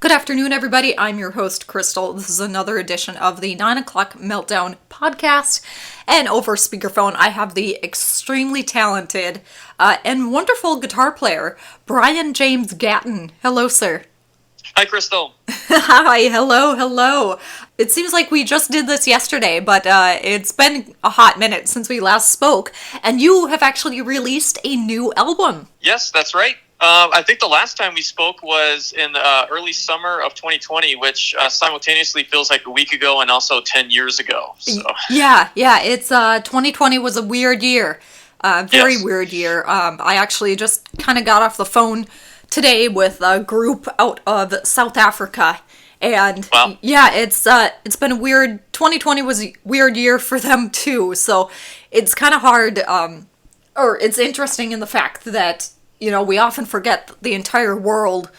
Good afternoon, everybody. I'm your host, Crystal. This is another edition of the 9 o'clock Meltdown podcast. And over speakerphone, I have the extremely talented and wonderful guitar player, Bryan James Gatten. Hello, sir. Hi, Crystal. Hi, hello. It seems like we just did this yesterday, but it's been a hot minute since we last spoke, and you have actually released a new album. Yes, that's right. I think the last time we spoke was in early summer of 2020, which simultaneously feels like a week ago and also 10 years ago. So. Yeah, it's 2020 was a weird year. Very yes. Weird year. I actually just kind of got off the phone today with a group out of South Africa, and wow. Yeah, it's been a weird. 2020 was a weird year for them too, so it's kind of hard, or it's interesting in the fact that, you know, we often forget that the entire world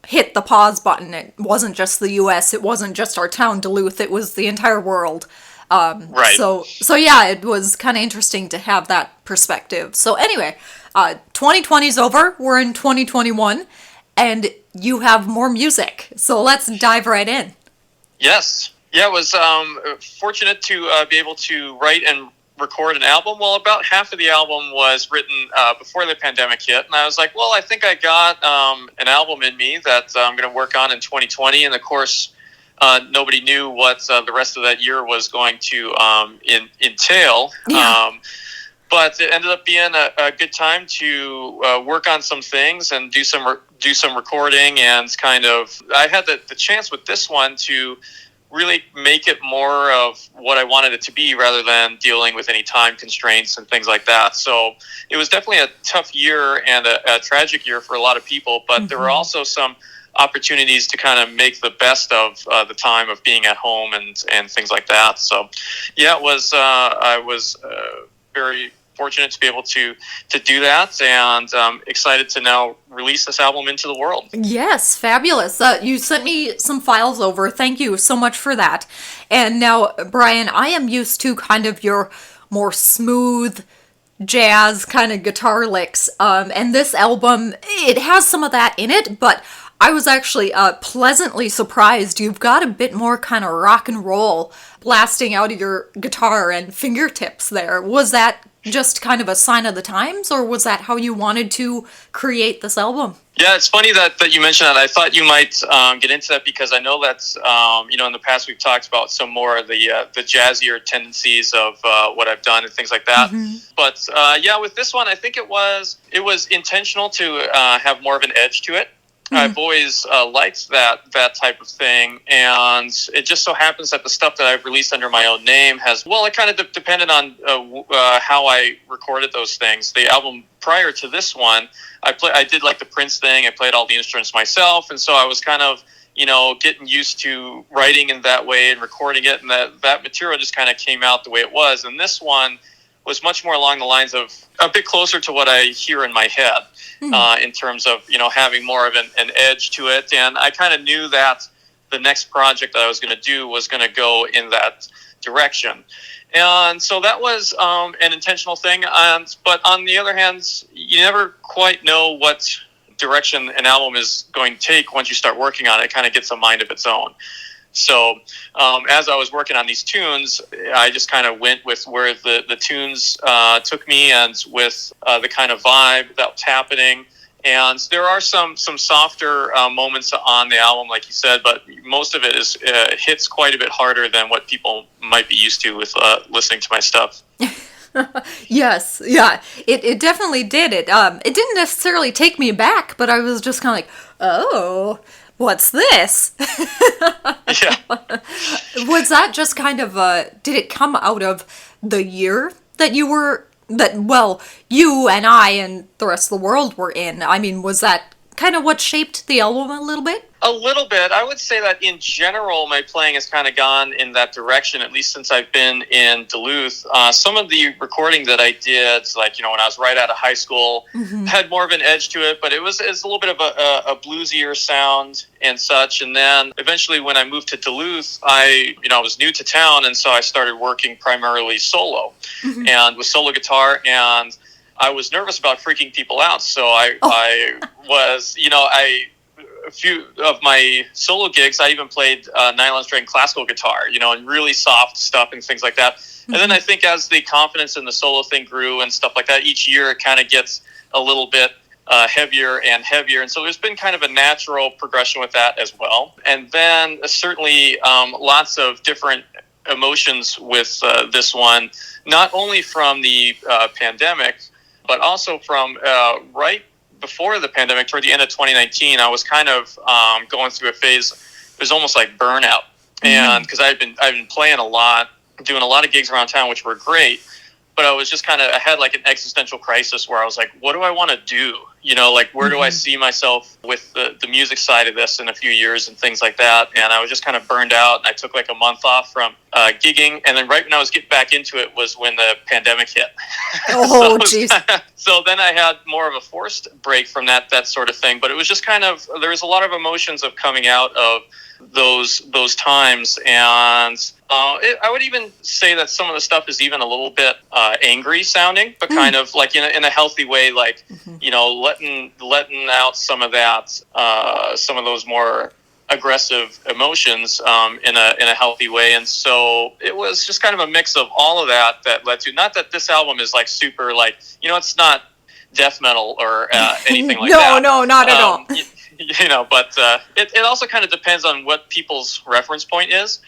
hit the pause button. It wasn't just the U.S., it wasn't just our town, Duluth, it was the entire world. Right. So yeah, it was kind of interesting to have that perspective. So anyway, 2020's over, we're in 2021, and you have more music. So let's dive right in. Yes. Yeah, I was fortunate to be able to write and record an album. Well, about half of the album was written before the pandemic hit, and I was like, well, I think I got an album in me that I'm going to work on in 2020, and of course, nobody knew what the rest of that year was going to entail. Yeah. But it ended up being a good time to work on some things and do some recording, and kind of I had the chance with this one to really make it more of what I wanted it to be rather than dealing with any time constraints and things like that. So it was definitely a tough year and a tragic year for a lot of people, but there were also some opportunities to kind of make the best of the time of being at home and things like that. So yeah, it was I was very fortunate to be able to do that, and excited to now release this album into the world. Yes, fabulous. You sent me some files over. Thank you so much for that. And now, Bryan, I am used to kind of your more smooth jazz kind of guitar licks. And this album, it has some of that in it, but I was actually pleasantly surprised. You've got a bit more kind of rock and roll blasting out of your guitar and fingertips there. Was that just kind of a sign of the times, or was that how you wanted to create this album? Yeah, it's funny that you mentioned that. I thought you might get into that, because I know that in the past we've talked about some more of the jazzier tendencies of what I've done and things like that. Mm-hmm. But with this one, I think it was intentional to have more of an edge to it. Mm-hmm. I've always liked that type of thing, and it just so happens that the stuff that I've released under my own name has, well, it kind of depended on how I recorded those things. The album prior to this one, I did like the Prince thing. I played all the instruments myself, and so I was kind of, getting used to writing in that way and recording it, and that material just kind of came out the way it was. And this one was much more along the lines of a bit closer to what I hear in my head, in terms of, having more of an edge to it. And I kind of knew that the next project that I was going to do was going to go in that direction. And so that was an intentional thing. But on the other hand, you never quite know what direction an album is going to take once you start working on it. It kind of gets a mind of its own. So as I was working on these tunes, I just kind of went with where the tunes took me, and with the kind of vibe that was happening. And there are some softer moments on the album, like you said, but most of it hits quite a bit harder than what people might be used to with listening to my stuff. Yes, yeah, it definitely did. It didn't necessarily take me back, but I was just kind of like, oh, what's this? Yeah. Was that just kind of did it come out of the year that you and I and the rest of the world were in? I mean, was that kind of what shaped the album a little bit? A little bit. I would say that in general, my playing has kind of gone in that direction, at least since I've been in Duluth. Some of the recording that I did, like, when I was right out of high school, had more of an edge to it, but it's a little bit of a bluesier sound and such. And then eventually when I moved to Duluth, I was new to town, and so I started working primarily solo and with solo guitar, and I was nervous about freaking people out. So I was, a few of my solo gigs, I even played nylon string classical guitar, and really soft stuff and things like that. And then I think as the confidence in the solo thing grew and stuff like that, each year it kind of gets a little bit heavier and heavier. And so there's been kind of a natural progression with that as well. And then certainly lots of different emotions with this one, not only from the pandemic, but also from right before the pandemic, toward the end of 2019. I was kind of going through a phase. It was almost like burnout, and because I've been playing a lot, doing a lot of gigs around town, which were great. But I was just I had like an existential crisis where I was like, what do I want to do? Like where do I see myself with the music side of this in a few years and things like that? And I was just kind of burned out. And I took like a month off from gigging. And then right when I was getting back into it was when the pandemic hit. Oh, jeez. So then I had more of a forced break from that sort of thing. But it was just there was a lot of emotions of coming out of those times. And I would even say that some of the stuff is even a little bit angry sounding, but kind of like in a healthy way, like, letting out some of that, some of those more aggressive emotions in a healthy way. And so it was just kind of a mix of all of that led to, not that this album is like super like, it's not death metal or anything like that. No, not at all. But it also kind of depends on what people's reference point is.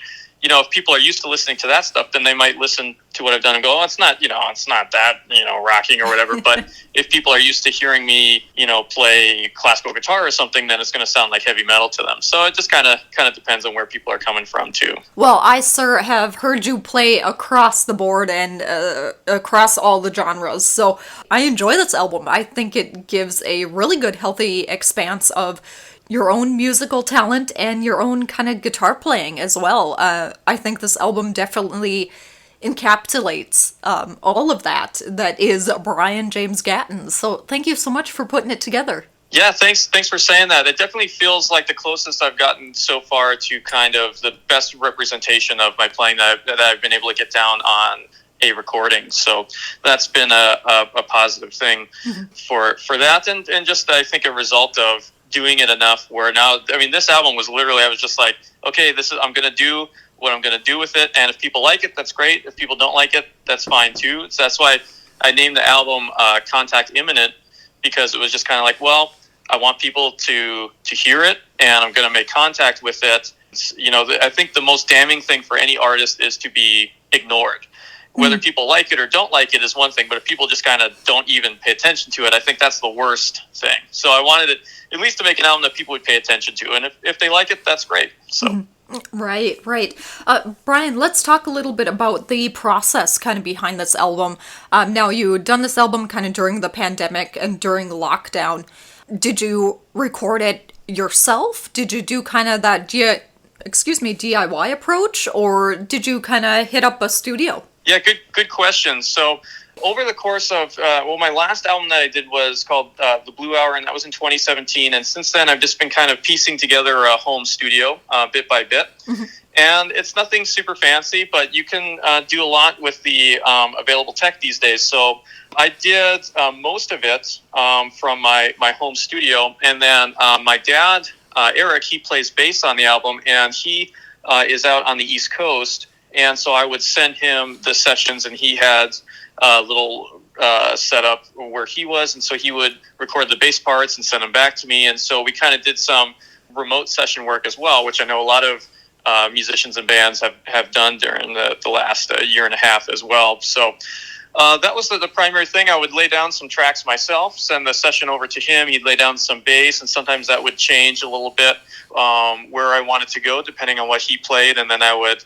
If people are used to listening to that stuff, then they might listen to what I've done and go, oh, it's not that, rocking or whatever. But if people are used to hearing me, play classical guitar or something, then it's going to sound like heavy metal to them. So it just kind of depends on where people are coming from too. Well, I, sir, have heard you play across the board and across all the genres. So I enjoy this album. I think it gives a really good, healthy expanse of your own musical talent and your own kind of guitar playing as well. I think this album definitely encapsulates all of that is Bryan James Gatten. So thank you so much for putting it together. Yeah, thanks for saying that. It definitely feels like the closest I've gotten so far to kind of the best representation of my playing that I've been able to get down on a recording. So that's been a positive thing for that, and just I think a result of doing it enough where now, this album was literally, I was just like, okay, I'm going to do what I'm going to do with it. And if people like it, that's great. If people don't like it, that's fine too. So that's why I named the album Contact Imminent, because it was just kind of like, well, I want people to hear it and I'm going to make contact with it. I think the most damning thing for any artist is to be ignored. Whether people like it or don't like it is one thing, but if people just kind of don't even pay attention to it, I think that's the worst thing. So I wanted it at least to make an album that people would pay attention to, and if they like it, that's great. So. Right. Bryan, let's talk a little bit about the process kind of behind this album. Now, you had done this album kind of during the pandemic and during lockdown. Did you record it yourself? Did you do kind of that DIY approach, or did you kind of hit up a studio? Yeah, good question. So over the course of, my last album that I did was called The Blue Hour, and that was in 2017. And since then, I've just been kind of piecing together a home studio bit by bit. And it's nothing super fancy, but you can do a lot with the available tech these days. So I did most of it from my home studio. And then my dad, Eric, he plays bass on the album, and he is out on the East Coast. And so I would send him the sessions, and he had a little setup where he was. And so he would record the bass parts and send them back to me. And so we kind of did some remote session work as well, which I know a lot of musicians and bands have done during the last year and a half as well. So that was the primary thing. I would lay down some tracks myself, send the session over to him. He'd lay down some bass, and sometimes that would change a little bit where I wanted to go, depending on what he played. And then I would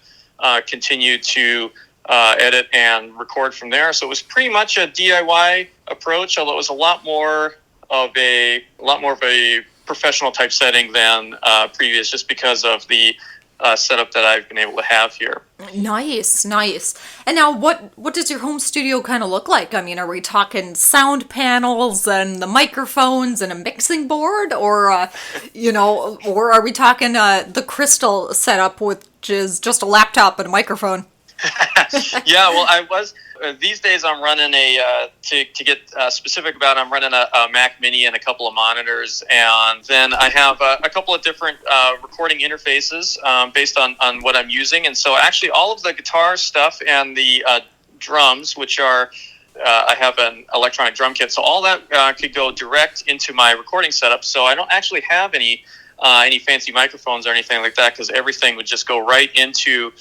continue to edit and record from there. So it was pretty much a DIY approach, although it was a lot more of a professional type setting than previous, just because of the setup that I've been able to have here. Nice. And now, what does your home studio kind of look like? I mean, are we talking sound panels and the microphones and a mixing board, or or are we talking the Crystal setup, which is just a laptop and a microphone? Yeah, well, I was these days I'm running to get specific about it, I'm running a Mac Mini and a couple of monitors, and then I have a couple of different recording interfaces based on what I'm using. And so actually all of the guitar stuff and the drums, which are I have an electronic drum kit, so all that could go direct into my recording setup. So I don't actually have any fancy microphones or anything like that, because everything would just go right into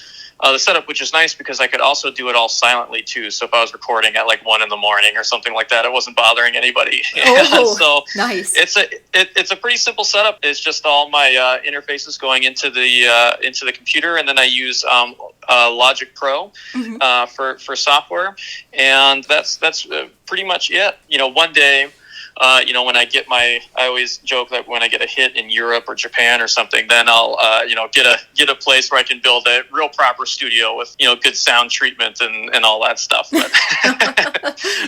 the setup, which is nice because I could also do it all silently too. So if I was recording at like 1 a.m. or something like that, it wasn't bothering anybody. Oh, so nice. It's a pretty simple setup. It's just all my interfaces going into the computer, and then I use Logic Pro for software, and that's pretty much it. One day. When I always joke that when I get a hit in Europe or Japan or something, then I'll, get a place where I can build a real proper studio with, good sound treatment and all that stuff. But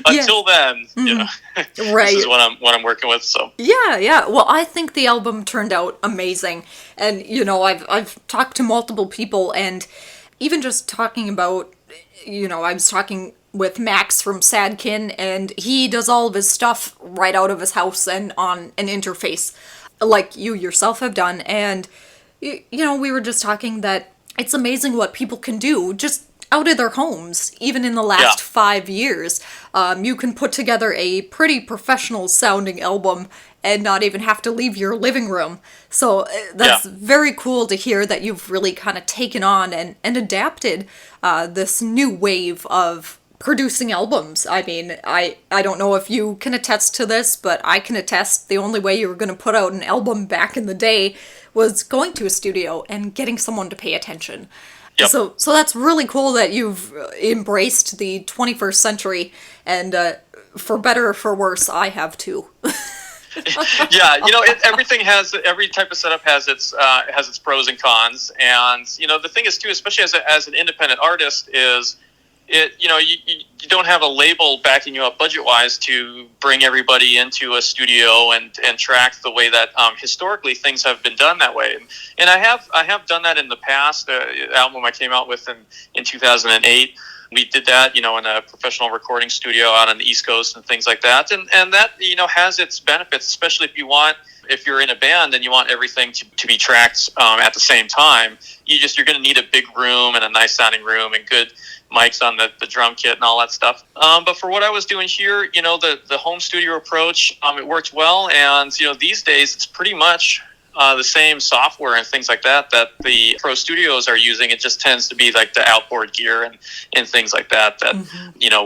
until then, right. This is what I'm working with. So yeah. Well, I think the album turned out amazing, and I've talked to multiple people, and even just talking about, I was talking with Max from Sadkin, and he does all of his stuff right out of his house and on an interface, like you yourself have done. And, we were just talking that it's amazing what people can do just out of their homes, even in the last 5 years. You can put together a pretty professional sounding album and not even have to leave your living room. So that's very cool to hear that you've really kind of taken on and adapted this new wave of producing albums. I mean, I don't know if you can attest to this, but I can attest the only way you were going to put out an album back in the day was going to a studio and getting someone to pay attention. Yep. So that's really cool that you've embraced the 21st century, and for better or for worse, I have too. Yeah, every type of setup has its pros and cons, and the thing is too, especially as an independent artist, is you don't have a label backing you up budget-wise to bring everybody into a studio and track the way that historically things have been done that way. And I have done that in the past. The album I came out with in 2008, we did that, in a professional recording studio out on the East Coast and things like that. And that, has its benefits, especially if you're in a band and you want everything to be tracked at the same time. You're going to need a big room and a nice sounding room and good mics on the drum kit and all that stuff. But for what I was doing here, the home studio approach, it worked well. And, these days it's pretty much the same software and things like that the pro studios are using. It just tends to be like the outboard gear and things like that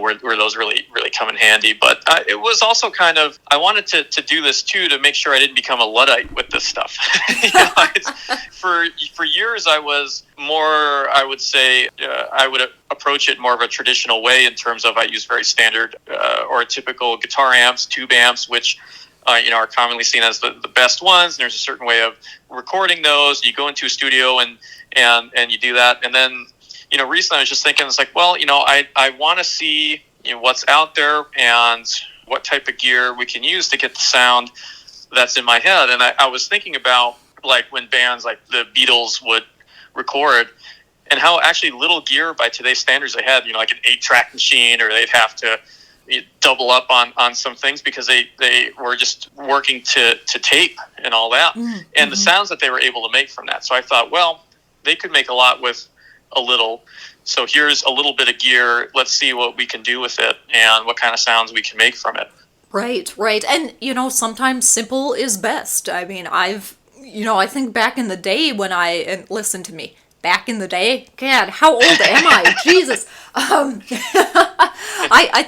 where those really, really come in handy. But it was also kind of, I wanted to do this too, to make sure I didn't become a Luddite with this stuff. For years I was more, I would say, I would approach it more of a traditional way in terms of I use very standard or typical guitar amps, tube amps, which are commonly seen as the best ones. And there's a certain way of recording those. You go into a studio and you do that. And then, recently I was just thinking, it's like, well, I want to see what's out there and what type of gear we can use to get the sound that's in my head. And I was thinking about like when bands like the Beatles would record, and how actually little gear by today's standards they had, like an 8-track machine, or they'd have to double up on some things because they were just working to tape and all that, and the sounds that they were able to make from that. So I thought, well, they could make a lot with a little, so here's a little bit of gear, let's see what we can do with it and what kind of sounds we can make from it. Right. And sometimes simple is best. I mean, I think back in the day when and listen to me, back in the day, God, how old am I? Jesus. I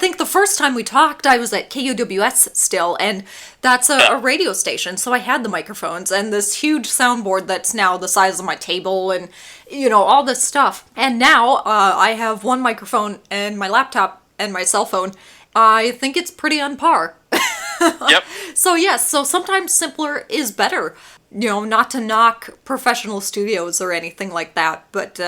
think the first time we talked, I was at KUWS still, and that's a radio station, so I had the microphones and this huge soundboard that's now the size of my table and, all this stuff. And now I have one microphone and my laptop and my cell phone. I think it's pretty on par. Yep. So yes, so sometimes simpler is better. Not to knock professional studios or anything like that, but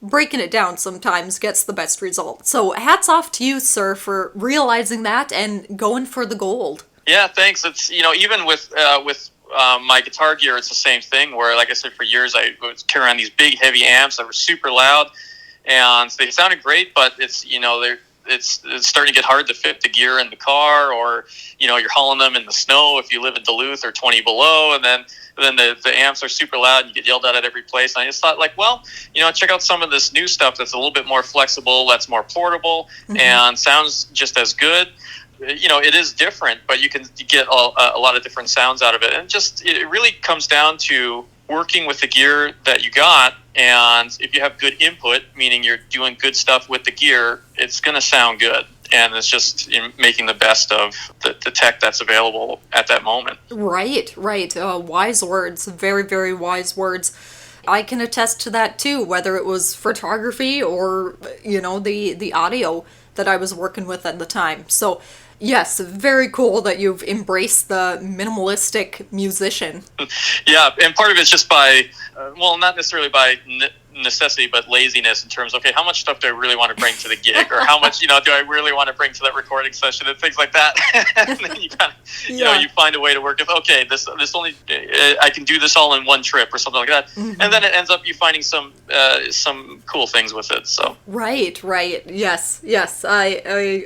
breaking it down sometimes gets the best result. So hats off to you, sir, for realizing that and going for the gold. Yeah, thanks. It's, even with my guitar gear, it's the same thing where, like I said, for years I would carry around these big heavy amps that were super loud. and they sounded great, but it's, it's starting to get hard to fit the gear in the car, or you're hauling them in the snow if you live in Duluth or 20 below, and then the amps are super loud and you get yelled at every place. And I just thought, like, well, check out some of this new stuff that's a little bit more flexible, that's more portable, and sounds just as good. It is different, but you get a lot of different sounds out of it. And it really comes down to working with the gear that you got. And if you have good input, meaning you're doing good stuff with the gear, it's going to sound good. And it's just making the best of the tech that's available at that moment. Right. Wise words, very, very wise words. I can attest to that too, whether it was photography or, the audio that I was working with at the time. So, yes, very cool that you've embraced the minimalistic musician. Yeah, and part of it's just by, not necessarily by necessity, but laziness in terms of, okay, how much stuff do I really want to bring to the gig, or how much, do I really want to bring to that recording session, and things like that. And then you kind of, you find a way to work with, okay, this only, I can do this all in one trip or something like that. Mm-hmm. And then it ends up you finding some cool things with it. So Right. Yes, I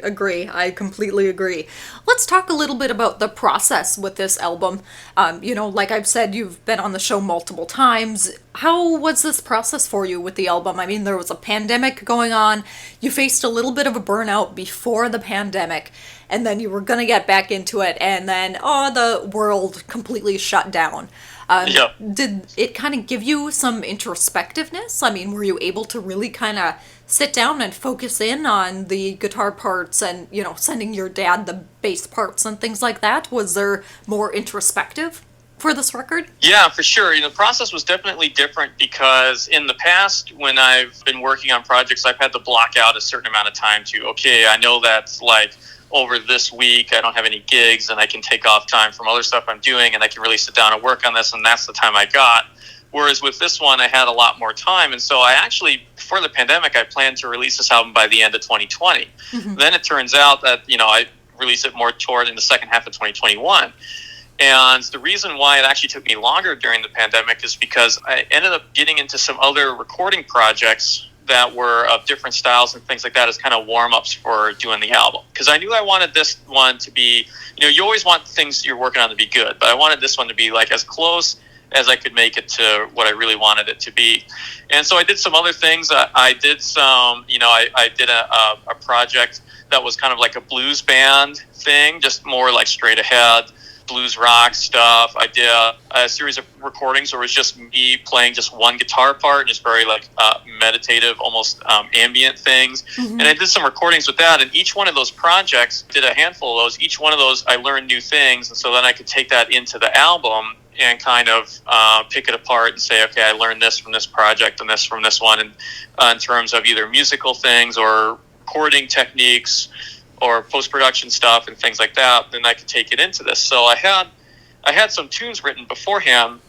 agree. I completely agree. Let's talk a little bit about the process with this album. Like I've said, you've been on the show multiple times. How was this process for you with the album? I mean, there was a pandemic going on. You faced a little bit of a burnout before the pandemic, and then you were going to get back into it, and then, the world completely shut down. Did it kind of give you some introspectiveness? I mean, were you able to really kind of sit down and focus in on the guitar parts and, sending your dad the bass parts and things like that? Was there more introspective for this record? Yeah, for sure. The process was definitely different because in the past, when I've been working on projects, I've had to block out a certain amount of time to, okay, I know that's like over this week, I don't have any gigs and I can take off time from other stuff I'm doing and I can really sit down and work on this, and that's the time I got. Whereas with this one, I had a lot more time. And so I actually, before the pandemic, I planned to release this album by the end of 2020. Mm-hmm. Then it turns out that, I released it more toward in the second half of 2021. And the reason why it actually took me longer during the pandemic is because I ended up getting into some other recording projects that were of different styles and things like that as kind of warm-ups for doing the album. Because I knew I wanted this one to be, you always want things you're working on to be good, but I wanted this one to be like as close as I could make it to what I really wanted it to be. And so I did some other things. I did some, I did a project that was kind of like a blues band thing, just more like straight ahead blues rock stuff. I did a series of recordings where it was just me playing just one guitar part, just very like meditative, almost ambient things. Mm-hmm. And I did some recordings with that. And each one of those projects, did a handful of those. Each one of those, I learned new things. And so then I could take that into the album and kind of pick it apart and say, okay, I learned this from this project and this from this one. And in terms of either musical things or recording techniques or post-production stuff and things like that, then I could take it into this. So I had some tunes written beforehand,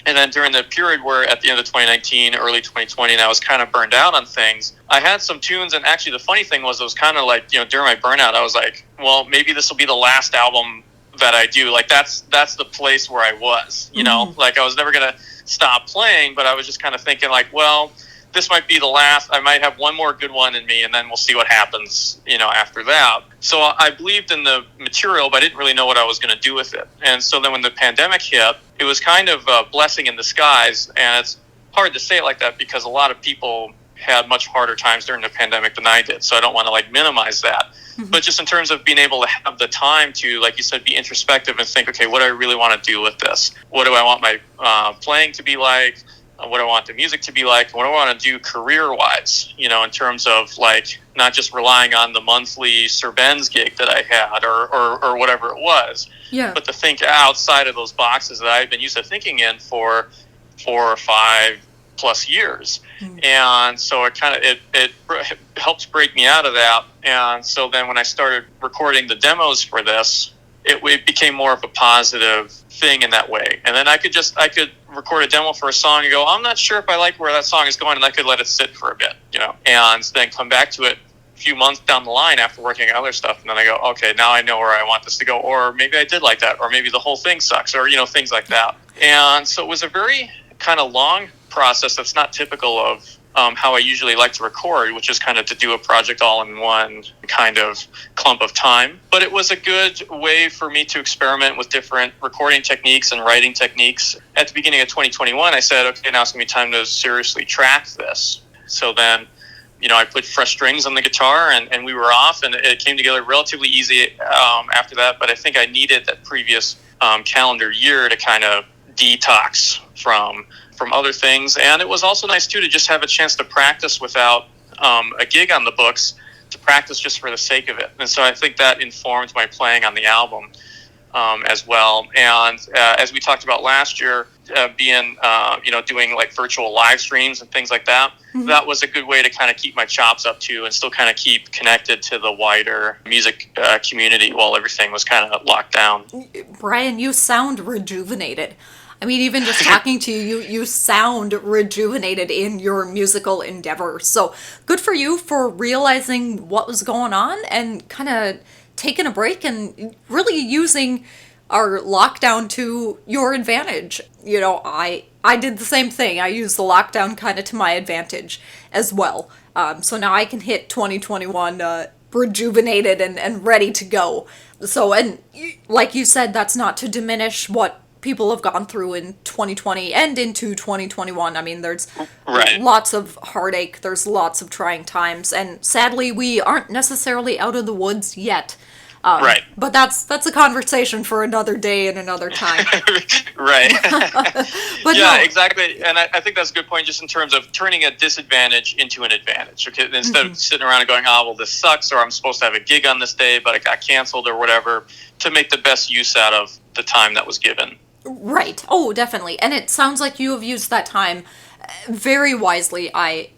and then during the period where at the end of 2019, early 2020, and I was kind of burned out on things, I had some tunes, and actually the funny thing was it was kind of like, during my burnout, I was like, well, maybe this will be the last album that I do. Like that's the place where I was, mm-hmm. Like I was never going to stop playing, but I was just kind of thinking like, well, this might be the last. I might have one more good one in me, and then we'll see what happens, after that. So I believed in the material, but I didn't really know what I was going to do with it. And so then when the pandemic hit, it was kind of a blessing in disguise. And it's hard to say it like that because a lot of people had much harder times during the pandemic than I did. So I don't want to minimize that. Mm-hmm. But just in terms of being able to have the time to, like you said, be introspective and think, okay, what do I really want to do with this? What do I want my playing to be like? What I want the music to be like, and what I want to do career-wise, in terms of not just relying on the monthly Sir Ben's gig that I had or whatever it was, but to think outside of those boxes that I've been used to thinking in for 4 or 5 plus years. Mm-hmm. And so it helps break me out of that. And so then when I started recording the demos for this, it became more of a positive thing in that way. And then I could record a demo for a song and go, I'm not sure if I like where that song is going, and I could let it sit for a bit, and then come back to it a few months down the line after working on other stuff, and then I go, okay, now I know where I want this to go, or maybe I did like that, or maybe the whole thing sucks, or things like that. And so it was a very kind of long process that's not typical of how I usually like to record, which is kind of to do a project all in one kind of clump of time. But it was a good way for me to experiment with different recording techniques and writing techniques. At the beginning of 2021, I said, okay, now it's going to be time to seriously track this. So then, I put fresh strings on the guitar, and we were off, and it came together relatively easy after that. But I think I needed that previous calendar year to kind of detox from other things. And it was also nice too to just have a chance to practice without a gig on the books, to practice just for the sake of it. And so I think that informed my playing on the album as well. And as we talked about last year, doing like virtual live streams and things like that, that was a good way to kind of keep my chops up too, and still kind of keep connected to the wider music community while everything was kind of locked down. Bryan, you sound rejuvenated. I mean, even just talking to you, you sound rejuvenated in your musical endeavor. So good for you for realizing what was going on and kind of taking a break and really using our lockdown to your advantage. I did the same thing. I used the lockdown kind of to my advantage as well. So now I can hit 2021 rejuvenated and ready to go. So, and like you said, that's not to diminish what people have gone through in 2020 and into 2021. I mean, there's lots of heartache, there's lots of trying times, and sadly, we aren't necessarily out of the woods yet. But that's a conversation for another day and another time. Right. But yeah, no. exactly. And I think that's a good point, just in terms of turning a disadvantage into an advantage. Okay, instead of sitting around and going, oh, well, this sucks, or I'm supposed to have a gig on this day, but it got canceled or whatever, to make the best use out of the time that was given. Right. Oh, definitely. And it sounds like you have used that time very wisely. I'm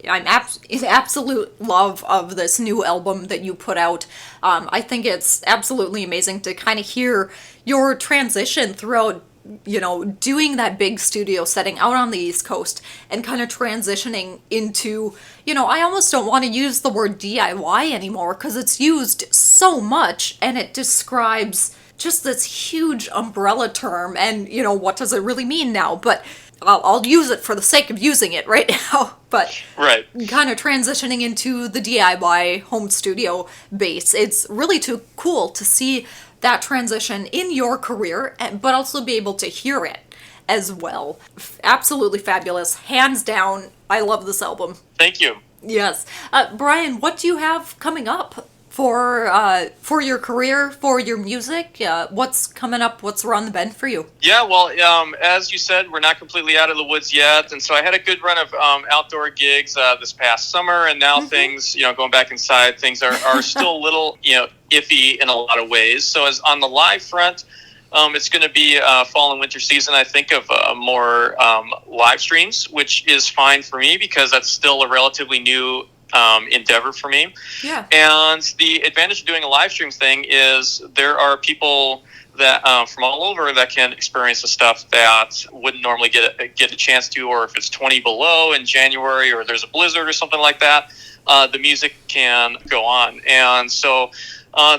in absolute love of this new album that you put out. I think it's absolutely amazing to kind of hear your transition throughout, doing that big studio setting out on the East Coast and kind of transitioning into, I almost don't want to use the word DIY anymore because it's used so much and it describes just this huge umbrella term, and what does it really mean now? But I'll use it for the sake of using it right now. But kind of transitioning into the DIY home studio base, it's really too cool to see that transition in your career, but also be able to hear it as well. Absolutely fabulous, hands down. I love this album. Thank you. Yes, Bryan, what do you have coming up for your career, for your music? What's coming up? What's around the bend for you? Yeah, well, as you said, we're not completely out of the woods yet, and so I had a good run of outdoor gigs this past summer, and now things, going back inside, things are still a little, iffy in a lot of ways. So as on the live front, it's going to be fall and winter season, I think, of more live streams, which is fine for me because that's still a relatively new endeavor for me. Yeah. And the advantage of doing a live stream thing is there are people that from all over that can experience the stuff that wouldn't normally get a chance to, or if it's 20 below in January or there's a blizzard or something like that, the music can go on. And so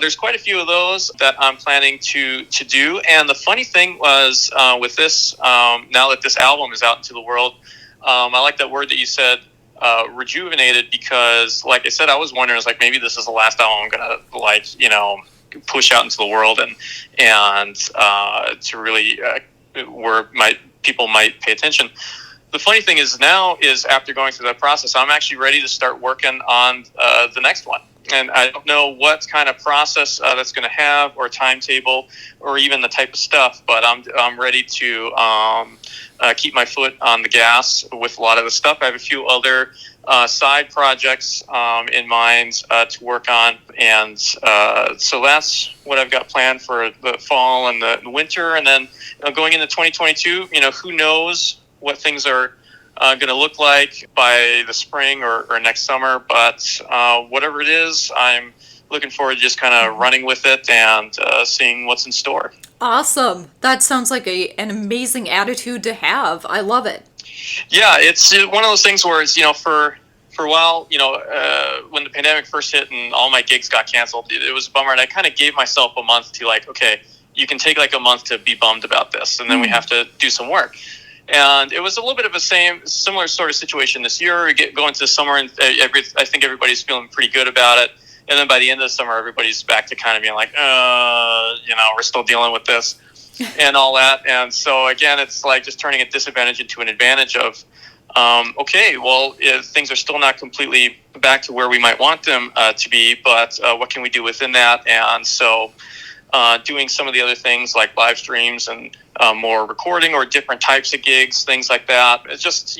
there's quite a few of those that I'm planning to do. And the funny thing was with this, now that this album is out into the world, I like that word that you said, rejuvenated, because like I said, I was wondering, it's like, maybe this is the last album I'm gonna push out into the world and to really where people might pay attention. The funny thing is now is after going through that process, I'm actually ready to start working on the next one. And I don't know what kind of process that's going to have, or timetable, or even the type of stuff, but I'm ready to keep my foot on the gas with a lot of the stuff. I have a few other side projects in mind to work on, and so that's what I've got planned for the fall and the winter. And then going into 2022, who knows what things are going to look like by the spring or next summer, but whatever it is, I'm looking forward to just kind of running with it and seeing what's in store. Awesome. That sounds like an amazing attitude to have. I love it. Yeah, it's one of those things where it's, for a while, when the pandemic first hit and all my gigs got canceled, it was a bummer, and I kind of gave myself a month to okay, you can take like a month to be bummed about this, and then we have to do some work. And it was a little bit of a similar sort of situation this year. We go into the summer, and I think everybody's feeling pretty good about it. And then by the end of the summer, everybody's back to kind of being like, we're still dealing with this and all that. And so, again, it's like just turning a disadvantage into an advantage of, okay, well, if things are still not completely back to where we might want them to be, but what can we do within that? And so doing some of the other things like live streams and more recording or different types of gigs, things like that. It's just,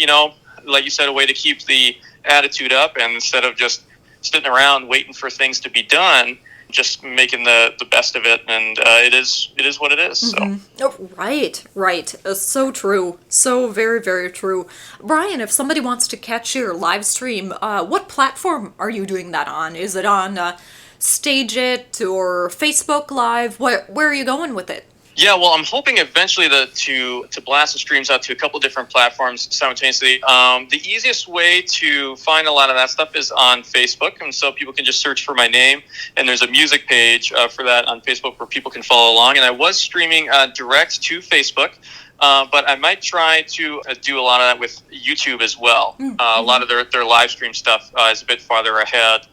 like you said, a way to keep the attitude up, and instead of just sitting around waiting for things to be done, just making the best of it. And it is what it is. Mm-hmm. So. Oh, right. So true. So very, very true. Bryan, if somebody wants to catch your live stream, what platform are you doing that on? Is it on Stage It or Facebook Live? Where are you going with it? Yeah, well, I'm hoping eventually to blast the streams out to a couple different platforms simultaneously. The easiest way to find a lot of that stuff is on Facebook, and so people can just search for my name, and there's a music page for that on Facebook where people can follow along. And I was streaming direct to Facebook, but I might try to do a lot of that with YouTube as well. Mm-hmm. A lot of their live stream stuff is a bit farther ahead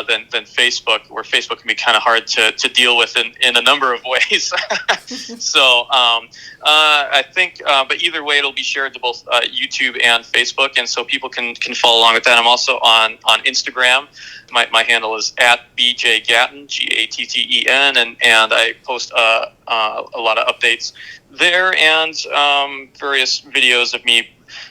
than Facebook, where Facebook can be kind of hard to deal with in a number of ways. So I think, but either way, it'll be shared to both YouTube and Facebook, and so people can follow along with that. I'm also on Instagram. My handle is @BJGatten, Gatten, and I post a lot of updates there, and various videos of me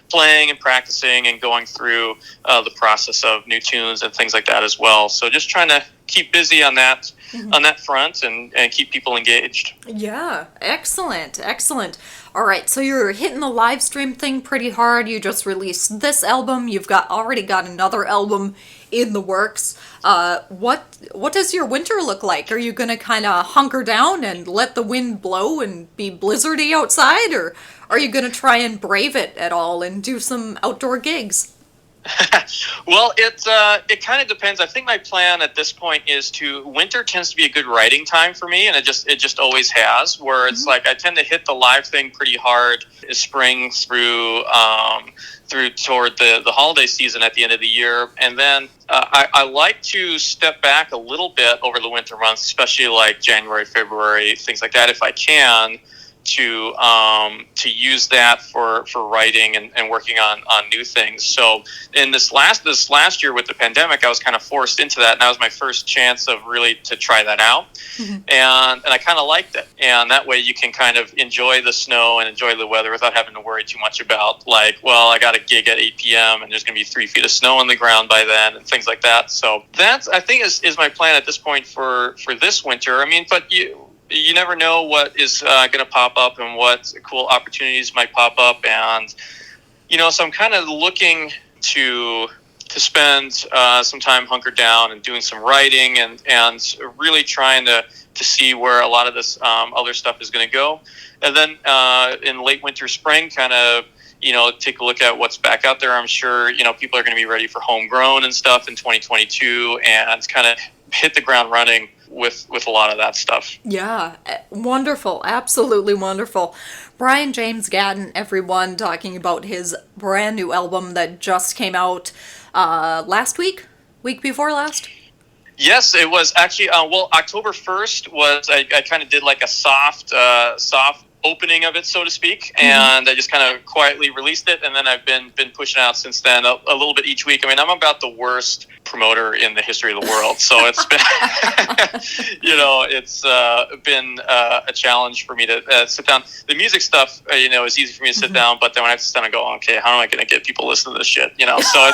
playing and practicing and going through the process of new tunes and things like that as well. So just trying to keep busy on that front and keep people engaged. Yeah, excellent. All right, so you're hitting the live stream thing pretty hard. You just released this album. You've already got another album in the works. What does your winter look like? Are you going to kind of hunker down and let the wind blow and be blizzardy outside, or are you going to try and brave it at all and do some outdoor gigs? Well, it kind of depends. I think my plan at this point is winter tends to be a good writing time for me, and it just always has, where it's like I tend to hit the live thing pretty hard spring through toward the holiday season at the end of the year. And then I like to step back a little bit over the winter months, especially like January, February, things like that, if I can, to use that for writing and working on new things. So in this last year with the pandemic, I was kind of forced into that, and that was my first chance of really to try that out. Mm-hmm. And I kind of liked it. And that way you can kind of enjoy the snow and enjoy the weather without having to worry too much about like, well, I got a gig at 8 p.m. and there's going to be 3 feet of snow on the ground by then and things like that. So that's, I think, is my plan at this point for this winter. I mean, but you never know what is going to pop up and what cool opportunities might pop up. And, so I'm kind of looking to spend some time hunkered down and doing some writing and really trying to see where a lot of this other stuff is going to go. And then in late winter, spring, kind of, take a look at what's back out there. I'm sure, people are going to be ready for homegrown and stuff in 2022 and kind of hit the ground running with a lot of that stuff. Yeah, wonderful. Absolutely wonderful. Bryan James Gatten, everyone, talking about his brand new album that just came out last week before last. Yes, it was actually, October 1st was, I kind of did like a soft opening of it, so to speak, and I just kind of quietly released it, and then I've been pushing out since then a little bit each week. I mean, I'm about the worst promoter in the history of the world, so it's been it's been a challenge for me to sit down. The music stuff is easy for me to sit down, but then when I have to sit down and go, okay, how am I going to get people to listen to this shit, so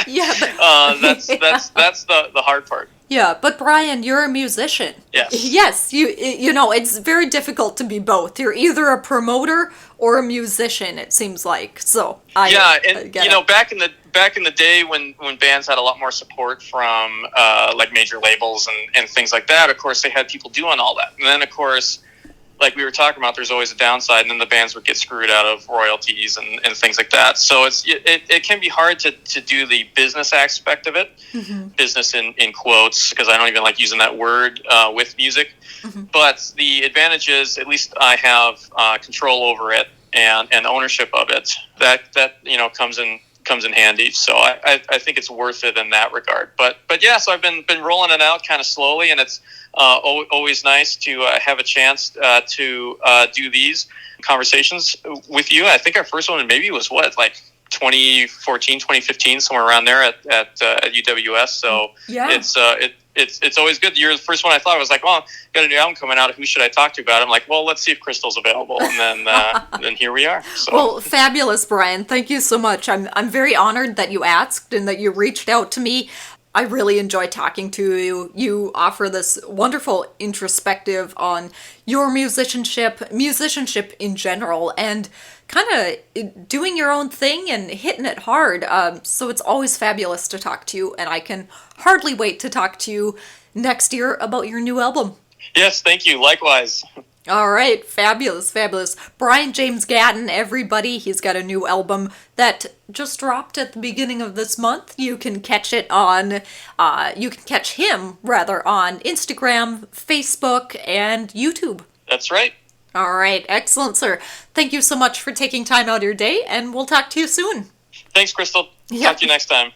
it's that's the hard part. Yeah, but Bryan, you're a musician. Yes. Yes, it's very difficult to be both. You're either a promoter or a musician, it seems like. So back in the day when bands had a lot more support from like major labels and things like that, of course they had people doing all that. And then of course, like we were talking about, there's always a downside, and then the bands would get screwed out of royalties and things like that. So it can be hard to do the business aspect of it, business in quotes, because I don't even like using that word with music. But the advantage is, at least I have control over it, and ownership of it, that comes in handy. So I think it's worth it in that regard. But yeah, so I've been rolling it out kind of slowly, and it's always nice to have a chance to do these conversations with you. I think our first one maybe was 2014, 2015, somewhere around there at UWS. So yeah, it's always good. You're the first one I thought. I was like, well, got a new album coming out. Who should I talk to about it? I'm like, well, let's see if Crystal's available. And then here we are. So. Well, fabulous, Bryan. Thank you so much. I'm very honored that you asked and that you reached out to me. I really enjoy talking to you. You offer this wonderful introspective on your musicianship in general, and kind of doing your own thing and hitting it hard. So it's always fabulous to talk to you, and I can hardly wait to talk to you next year about your new album. Yes, thank you. Likewise. All right, fabulous. Bryan James Gatten, everybody. He's got a new album that just dropped at the beginning of this month. You can catch it on, you can catch him rather on Instagram, Facebook, and YouTube. That's right. All right, excellent, sir. Thank you so much for taking time out of your day, and we'll talk to you soon. Thanks, Crystal. Yep. Talk to you next time.